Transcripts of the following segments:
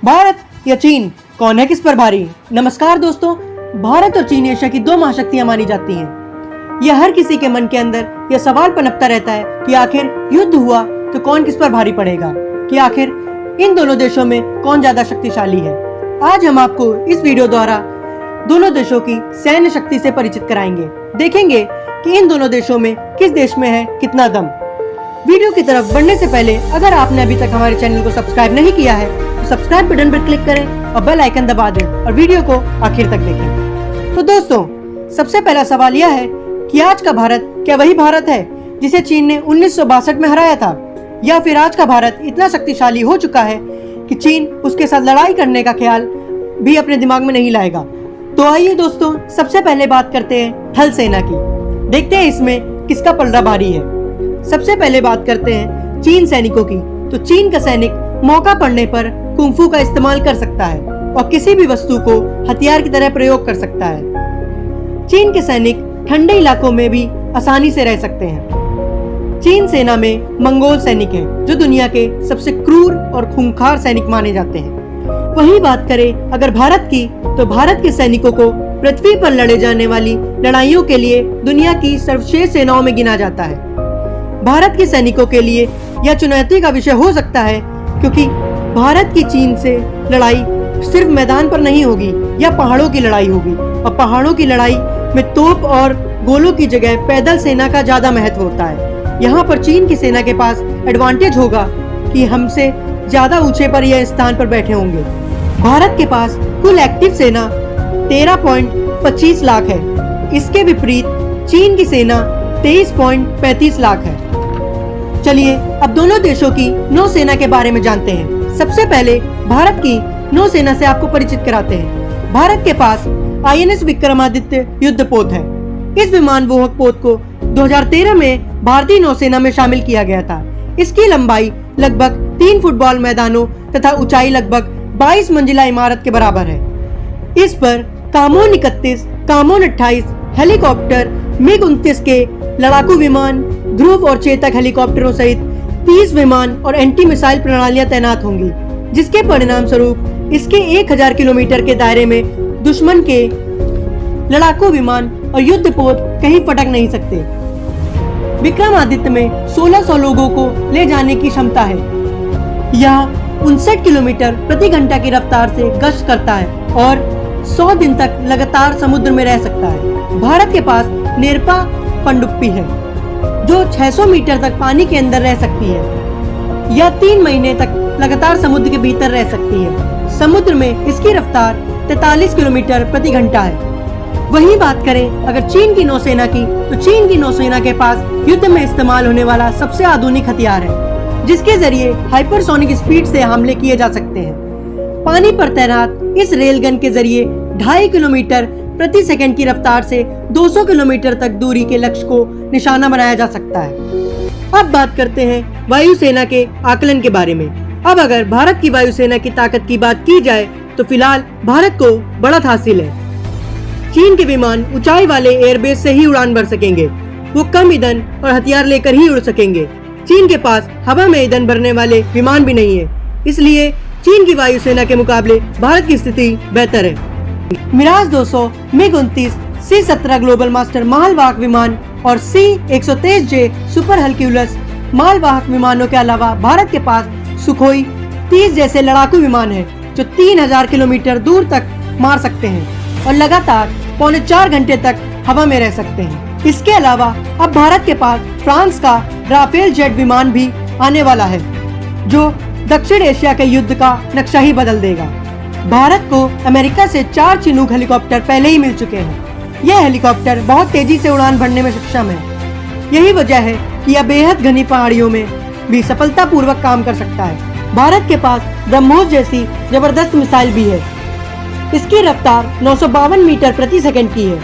भारत या चीन, कौन है किस पर भारी? नमस्कार दोस्तों, भारत और चीन एशिया की दो महाशक्तियां मानी जाती हैं। यह हर किसी के मन के अंदर यह सवाल पनपता रहता है कि आखिर युद्ध हुआ तो कौन किस पर भारी पड़ेगा, कि आखिर इन दोनों देशों में कौन ज्यादा शक्तिशाली है। आज हम आपको इस वीडियो द्वारा दोनों देशों की सैन्य शक्ति से परिचित कराएंगे। देखेंगे कि इन दोनों देशों में किस देश में है कितना दम। वीडियो की तरफ बढ़ने से पहले अगर आपने अभी तक हमारे चैनल को सब्सक्राइब नहीं किया है तो सब्सक्राइब बटन पर क्लिक करें और बेल आइकन दबा दें और वीडियो को आखिर तक देखें। तो दोस्तों, सबसे पहला सवाल यह है कि आज का भारत क्या वही भारत है जिसे चीन ने 1962 में हराया था, या फिर आज का भारत इतना शक्तिशाली हो चुका है कि चीन उसके साथ लड़ाई करने का ख्याल भी अपने दिमाग में नहीं लाएगा। तो आइए दोस्तों, सबसे पहले बात करते हैं थल सेना की। देखते हैं इसमें किसका पलड़ा भारी है। सबसे पहले बात करते हैं चीन सैनिकों की। तो चीन का सैनिक मौका पड़ने पर कुंफू का इस्तेमाल कर सकता है और किसी भी वस्तु को हथियार की तरह प्रयोग कर सकता है। चीन के सैनिक ठंडे इलाकों में भी आसानी से रह सकते हैं। चीन सेना में मंगोल सैनिक हैं जो दुनिया के सबसे क्रूर और खूंखार सैनिक माने जाते हैं। वहीं बात करें अगर भारत की, तो भारत के सैनिकों को पृथ्वी पर लड़े जाने वाली लड़ाइयों के लिए दुनिया की सर्वश्रेष्ठ सेनाओं में गिना जाता है। भारत के सैनिकों के लिए यह चुनौती का विषय हो सकता है, क्योंकि भारत की चीन से लड़ाई सिर्फ मैदान पर नहीं होगी, यह पहाड़ों की लड़ाई होगी और पहाड़ों की लड़ाई में तोप और गोलों की जगह पैदल सेना का ज्यादा महत्व होता है। यहाँ पर चीन की सेना के पास एडवांटेज होगा कि हमसे ज्यादा ऊंचे पर यह स्थान पर बैठे होंगे। भारत के पास कुल एक्टिव सेना 13.25 लाख है। इसके विपरीत चीन की सेना 23.35 लाख है। चलिए अब दोनों देशों की नौसेना के बारे में जानते हैं। सबसे पहले भारत की नौसेना से आपको परिचित कराते हैं। भारत के पास INS विक्रमादित्य युद्धपोत है। इस विमान वाहक पोत को 2013 में भारतीय नौसेना में शामिल किया गया था। इसकी लंबाई लगभग 3 फुटबॉल मैदानों तथा ऊंचाई लगभग 22 मंजिला इमारत के बराबर है। इस पर कामोन 31, कामोन 28 हेलीकॉप्टर, MiG-29 के लड़ाकू विमान, ध्रुव और चेतक हेलीकॉप्टरों सहित 30 विमान और एंटी मिसाइल प्रणालियां तैनात होंगी, जिसके परिणाम स्वरूप इसके 1000 किलोमीटर के दायरे में दुश्मन के लड़ाकू विमान और युद्धपोत कहीं फटक नहीं सकते। विक्रमादित्य में 1600 लोगों को ले जाने की क्षमता है। यह 59 किलोमीटर प्रति घंटा की रफ्तार से गश्त करता है और 100 दिन तक लगातार समुद्र में रह सकता है। भारत के पास नेरपा पनडुब्बी है जो 600 मीटर तक पानी के अंदर रह सकती है। यह 3 महीने तक लगातार समुद्र के भीतर रह सकती है। समुद्र में इसकी रफ्तार 43 किलोमीटर प्रति घंटा है। वहीं बात करें अगर चीन की नौसेना की, तो चीन की नौसेना के पास युद्ध में इस्तेमाल होने वाला सबसे आधुनिक हथियार है, जिसके जरिए हाइपरसोनिक स्पीड से हमले किए जा सकते हैं। पानी पर तैनात इस रेलगन के जरिए 2.5 किलोमीटर प्रति सेकंड की रफ्तार से 200 किलोमीटर तक दूरी के लक्ष्य को निशाना बनाया जा सकता है। अब बात करते हैं वायुसेना के आकलन के बारे में। अब अगर भारत की वायुसेना की ताकत की बात की जाए तो फिलहाल भारत को बढ़त हासिल है। चीन के विमान ऊंचाई वाले एयरबेस से ही उड़ान भर सकेंगे। वो कम ईंधन और हथियार लेकर ही उड़ सकेंगे। चीन के पास हवा में ईंधन भरने वाले विमान भी नहीं है, इसलिए चीन की वायुसेना के मुकाबले भारत की स्थिति बेहतर है। Miraj 200, MiG-29, C-17 global master मालवाहक विमान और C-123J सुपर हरक्यूलिस मालवाहक विमानों के अलावा भारत के पास सुखोई 30 जैसे लड़ाकू विमान हैं, जो 3000 किलोमीटर दूर तक मार सकते हैं और लगातार 3.25 घंटे तक हवा में रह सकते हैं। इसके अलावा अब भारत के पास फ्रांस का राफेल जेट विमान भी आने वाला है, जो दक्षिण एशिया के युद्ध का नक्शा ही बदल देगा। भारत को अमेरिका से 4 चिनूक हेलीकॉप्टर पहले ही मिल चुके हैं। यह हेलीकॉप्टर बहुत तेजी से उड़ान भरने में सक्षम है। यही वजह है कि यह बेहद घनी पहाड़ियों में भी सफलतापूर्वक काम कर सकता है। भारत के पास ब्रह्मोस जैसी जबरदस्त मिसाइल भी है। इसकी रफ्तार 952 मीटर प्रति सेकंड की है।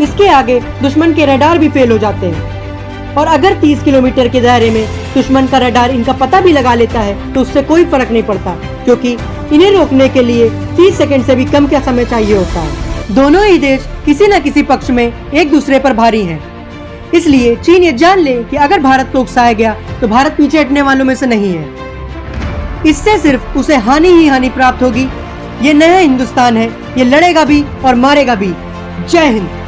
इसके आगे दुश्मन के रडार भी फेल हो जाते हैं और अगर 30 किलोमीटर के दायरे में दुश्मन का रडार इनका पता भी लगा लेता है तो उससे कोई फर्क नहीं पड़ता, क्योंकि इन्हें रोकने के लिए 30 सेकंड से भी कम का समय चाहिए होता है। दोनों ही देश किसी न किसी पक्ष में एक दूसरे पर भारी हैं। इसलिए चीन ये जान ले कि अगर भारत को उकसाया गया तो भारत पीछे हटने वालों में से नहीं है। इससे सिर्फ उसे हानि ही हानि प्राप्त होगी। ये नया हिंदुस्तान है, ये लड़ेगा भी और मारेगा भी। जय हिंद।